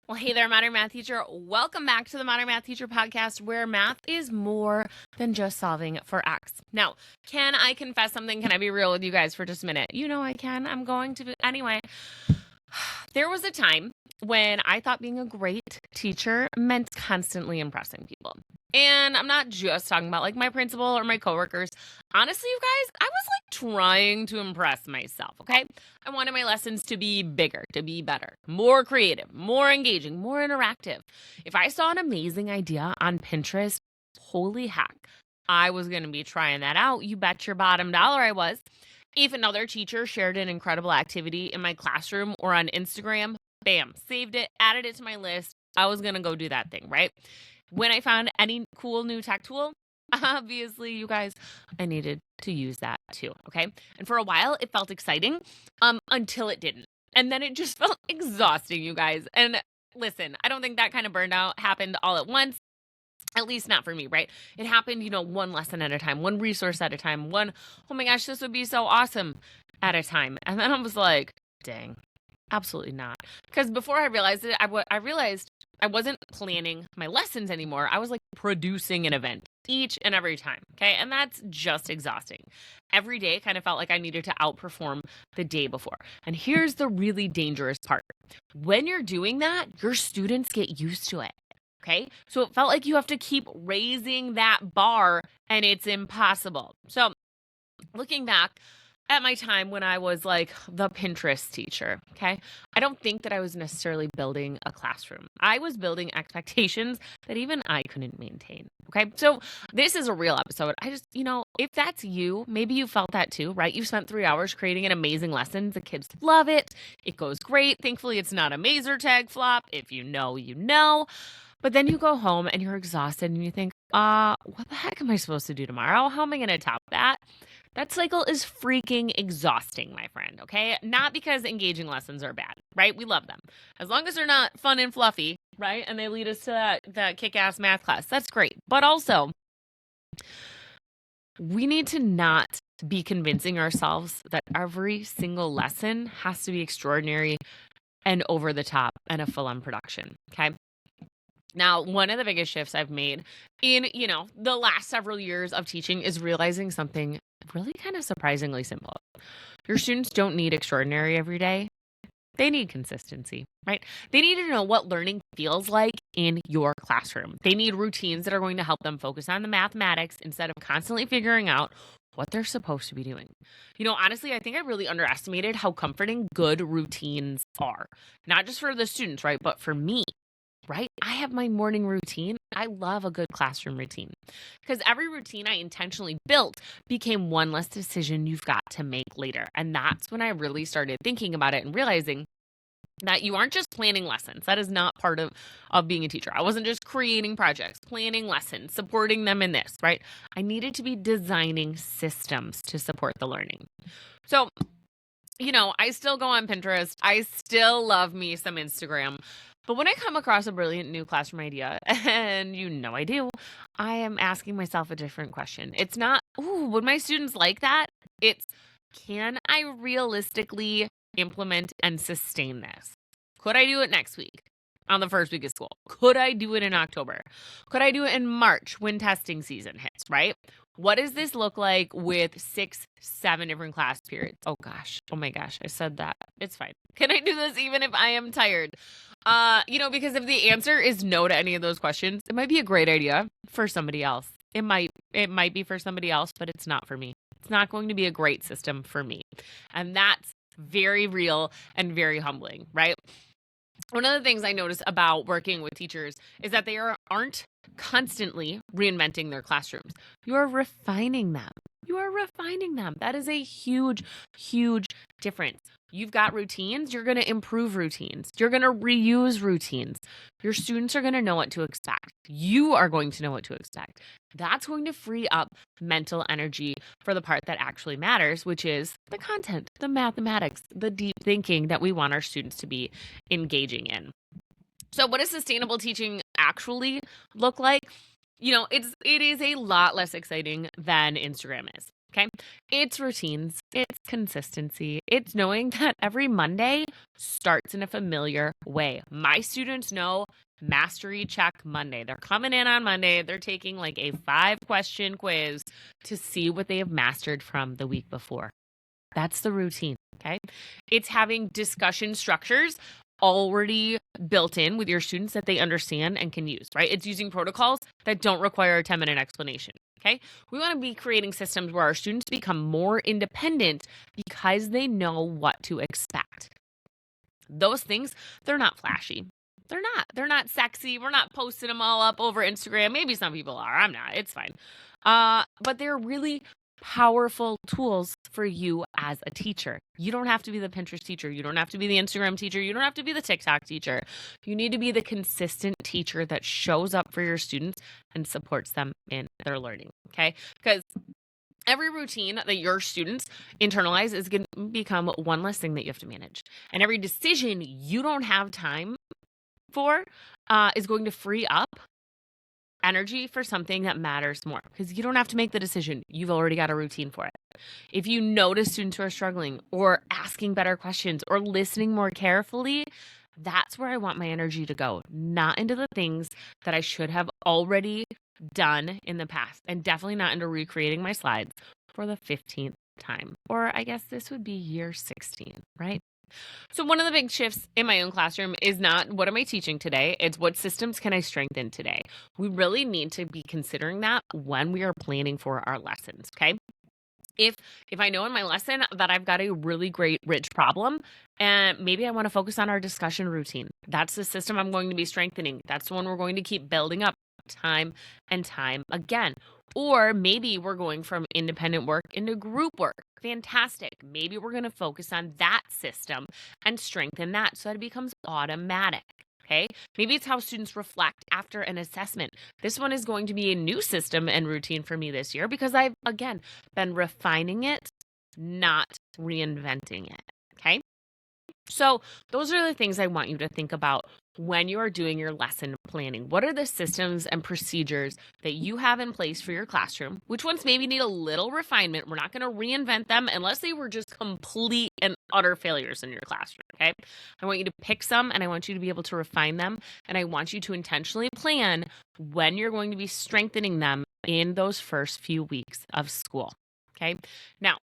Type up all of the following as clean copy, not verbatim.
Well, hey there, Modern Math Teacher. Welcome back to the Modern Math Teacher podcast, where math is more than just solving for X. Now, can I confess something? Can I be real with you guys for just a minute? You know I can. I'm going to be. Anyway, there was a time when I thought being a great teacher meant constantly impressing people. And I'm not just talking about like my principal or my coworkers. Honestly, you guys, I was like trying to impress myself, okay? I wanted my lessons to be bigger, to be better, more creative, more engaging, more interactive. If I saw an amazing idea on Pinterest, holy heck, I was going to be trying that out. You bet your bottom dollar I was. If another teacher shared an incredible activity in my classroom or on Instagram, bam, saved it, added it to my list. I was going to go do that thing, right? When I found any cool new tech tool, obviously, you guys, I needed to use that too, okay? And for a while, it felt exciting until it didn't. And then it just felt exhausting, you guys. And listen, I don't think that kind of burnout happened all at once. At least not for me, right? It happened, one lesson at a time, one resource at a time, one, oh my gosh, this would be so awesome at a time. And then I was like, dang, absolutely not. Because before I realized it, I realized I wasn't planning my lessons anymore. I was like producing an event each and every time, okay? And that's just exhausting. Every day kind of felt like I needed to outperform the day before. And here's the really dangerous part. When you're doing that, your students get used to it. Okay. So it felt like you have to keep raising that bar and it's impossible. So looking back at my time when I was like the Pinterest teacher, okay, I don't think that I was necessarily building a classroom. I was building expectations that even I couldn't maintain. Okay. So this is a real episode. I just, if that's you, maybe you felt that too, right? You spent 3 hours creating an amazing lesson. The kids love it. It goes great. Thankfully, it's not a mazer tag flop. If you know, you know. But then you go home and you're exhausted and you think, what the heck am I supposed to do tomorrow? How am I going to top that? That cycle is freaking exhausting, my friend, okay? Not because engaging lessons are bad, right? We love them. As long as they're not fun and fluffy, right? And they lead us to that kick-ass math class. That's great. But also, we need to not be convincing ourselves that every single lesson has to be extraordinary and over the top and a full-on production, okay? Now, one of the biggest shifts I've made in, the last several years of teaching is realizing something really kind of surprisingly simple. Your students don't need extraordinary every day. They need consistency, right? They need to know what learning feels like in your classroom. They need routines that are going to help them focus on the mathematics instead of constantly figuring out what they're supposed to be doing. Honestly, I think I really underestimated how comforting good routines are. Not just for the students, right? But for me. Right? I have my morning routine. I love a good classroom routine because every routine I intentionally built became one less decision you've got to make later. And that's when I really started thinking about it and realizing that you aren't just planning lessons. That is not part of being a teacher. I wasn't just creating projects, planning lessons, supporting them in this, right? I needed to be designing systems to support the learning. So, I still go on Pinterest. I still love me some Instagram. But when I come across a brilliant new classroom idea, and I do, I am asking myself a different question. It's not, would my students like that? It's, can I realistically implement and sustain this? Could I do it next week on the first week of school? Could I do it in October? Could I do it in March when testing season hits, right? What does this look like with 6, 7 different class periods? Oh my gosh, I said that. It's fine. Can I do this even if I am tired? Because if the answer is no to any of those questions, it might be a great idea for somebody else. It might be for somebody else, but it's not for me. It's not going to be a great system for me. And that's very real and very humbling, right? One of the things I notice about working with teachers is that they aren't constantly reinventing their classrooms. You're refining them. That is a huge, huge difference. You've got routines. You're going to improve routines. You're going to reuse routines. Your students are going to know what to expect. You are going to know what to expect. That's going to free up mental energy for the part that actually matters, which is the content, the mathematics, the deep thinking that we want our students to be engaging in. So what does sustainable teaching actually look like? It is a lot less exciting than Instagram is. Okay. It's routines, it's consistency, it's knowing that every Monday starts in a familiar way. My students know Mastery Check Monday. They're coming in on Monday, they're taking like a 5-question quiz to see what they have mastered from the week before. That's the routine. Okay. It's having discussion structures already built in with your students that they understand and can use, right? It's using protocols that don't require a 10-minute explanation. Okay. We want to be creating systems where our students become more independent because they know what to expect. Those things, they're not flashy. They're not sexy. We're not posting them all up over Instagram. Maybe some people are. I'm not. It's fine. But they're really powerful tools for you as a teacher. You don't have to be the Pinterest teacher. You don't have to be the Instagram teacher. You don't have to be the TikTok teacher. You need to be the consistent teacher that shows up for your students and supports them in their learning. Okay. Because every routine that your students internalize is going to become one less thing that you have to manage. And every decision you don't have time for is going to free up energy for something that matters more, because you don't have to make the decision. You've already got a routine for it. If you notice students who are struggling or asking better questions or listening more carefully, that's where I want my energy to go, not into the things that I should have already done in the past, and definitely not into recreating my slides for the 15th time. Or I guess this would be year 16, right? So one of the big shifts in my own classroom is not what am I teaching today? It's what systems can I strengthen today? We really need to be considering that when we are planning for our lessons, okay? If I know in my lesson that I've got a really great rich problem, and maybe I want to focus on our discussion routine. That's the system I'm going to be strengthening. That's the one we're going to keep building up time and time again. Or maybe we're going from independent work into group work. Fantastic. Maybe we're going to focus on that system and strengthen that so that it becomes automatic. Okay. Maybe it's how students reflect after an assessment. This one is going to be a new system and routine for me this year because I've, again, been refining it, not reinventing it. Okay. So those are the things I want you to think about when you are doing your lesson planning. What are the systems and procedures that you have in place for your classroom? Which ones maybe need a little refinement? We're not going to reinvent them unless they were just complete and utter failures in your classroom, okay? I want you to pick some and I want you to be able to refine them, and I want you to intentionally plan when you're going to be strengthening them in those first few weeks of school, okay? Now,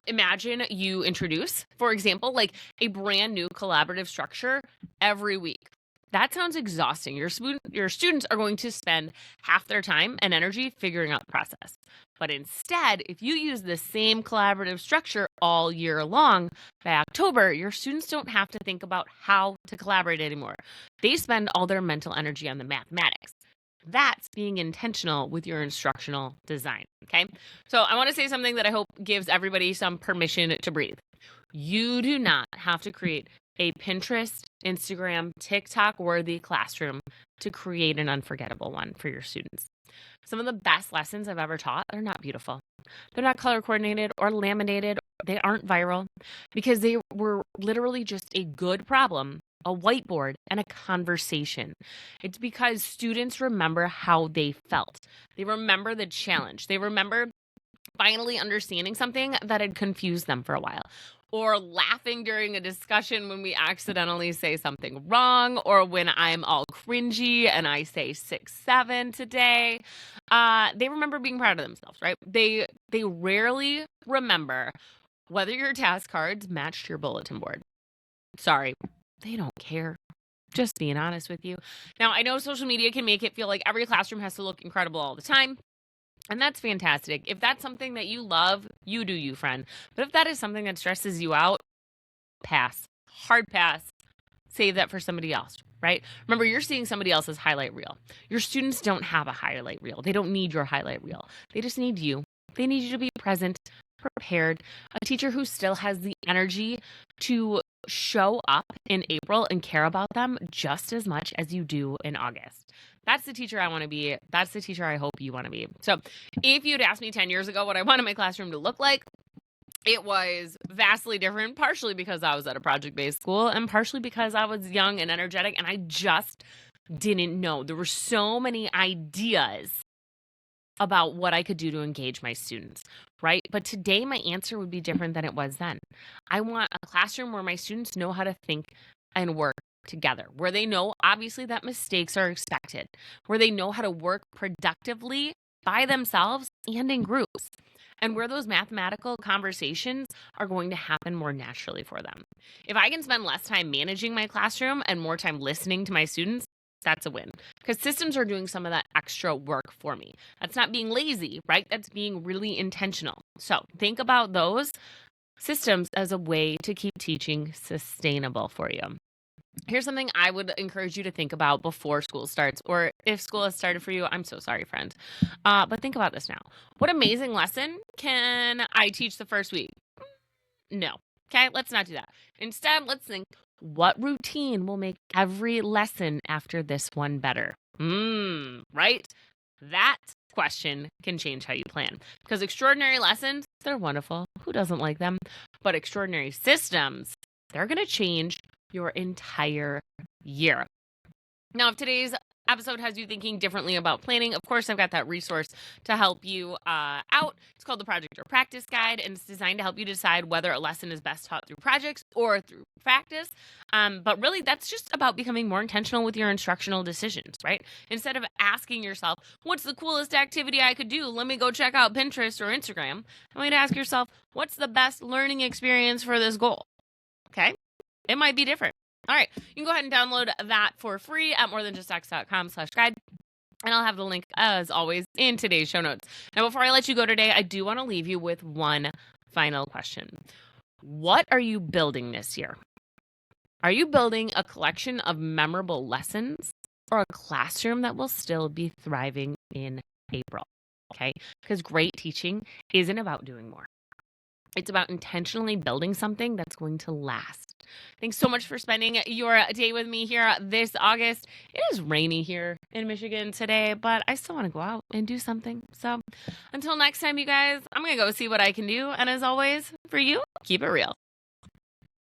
imagine you introduce, for example, like a brand new collaborative structure every week. That sounds exhausting. Your students are going to spend half their time and energy figuring out the process. But instead, if you use the same collaborative structure all year long, by October, your students don't have to think about how to collaborate anymore. They spend all their mental energy on the mathematics. That's being intentional with your instructional design, okay? So I want to say something that I hope gives everybody some permission to breathe. You do not have to create a Pinterest, Instagram, TikTok-worthy classroom to create an unforgettable one for your students. Some of the best lessons I've ever taught are not beautiful. They're not color coordinated or laminated. They aren't viral because they were literally just a good problem, a whiteboard, and a conversation. It's because students remember how they felt. They remember the challenge. They remember finally understanding something that had confused them for a while, or laughing during a discussion when we accidentally say something wrong, or when I'm all cringy and I say 6-7 today. They remember being proud of themselves, right? They rarely remember whether your task cards matched your bulletin board. Sorry, they don't care. Just being honest with you. Now, I know social media can make it feel like every classroom has to look incredible all the time. And that's fantastic. If that's something that you love, you do you, friend. But if that is something that stresses you out, pass. Hard pass. Save that for somebody else, right? Remember, you're seeing somebody else's highlight reel. Your students don't have a highlight reel. They don't need your highlight reel. They just need you. They need you to be present, prepared, a teacher who still has the energy to show up in April and care about them just as much as you do in August. That's the teacher I want to be. That's the teacher I hope you want to be. So if you'd asked me 10 years ago what I wanted my classroom to look like, it was vastly different, partially because I was at a project-based school and partially because I was young and energetic and I just didn't know. There were so many ideas about what I could do to engage my students, right? But today, my answer would be different than it was then. I want a classroom where my students know how to think and work together, where they know, obviously, that mistakes are expected, where they know how to work productively by themselves and in groups, and where those mathematical conversations are going to happen more naturally for them. If I can spend less time managing my classroom and more time listening to my students, that's a win, because systems are doing some of that extra work for me. That's not being lazy, right? That's being really intentional. So think about those systems as a way to keep teaching sustainable for you. Here's something I would encourage you to think about before school starts, or if school has started for you. I'm so sorry, friends. But think about this now. What amazing lesson can I teach the first week? No. Okay, let's not do that. Instead, let's think, what routine will make every lesson after this one better? Right? That question can change how you plan, because extraordinary lessons, they're wonderful. Who doesn't like them? But extraordinary systems, they're going to change your entire year. Now, if today's episode has you thinking differently about planning, of course, I've got that resource to help you out. It's called the Project or Practice Guide, and it's designed to help you decide whether a lesson is best taught through projects or through practice. But really, that's just about becoming more intentional with your instructional decisions, right? Instead of asking yourself, what's the coolest activity I could do? Let me go check out Pinterest or Instagram. I want you to ask yourself, what's the best learning experience for this goal? Okay? It might be different. All right, you can go ahead and download that for free at morethanjustx.com/guide. And I'll have the link, as always, in today's show notes. Now, before I let you go today, I do want to leave you with one final question. What are you building this year? Are you building a collection of memorable lessons or a classroom that will still be thriving in April? Okay, because great teaching isn't about doing more. It's about intentionally building something that's going to last. Thanks so much for spending your day with me here this August. It is rainy here in Michigan today, but I still want to go out and do something. So until next time, you guys, I'm going to go see what I can do. And as always, for you, keep it real.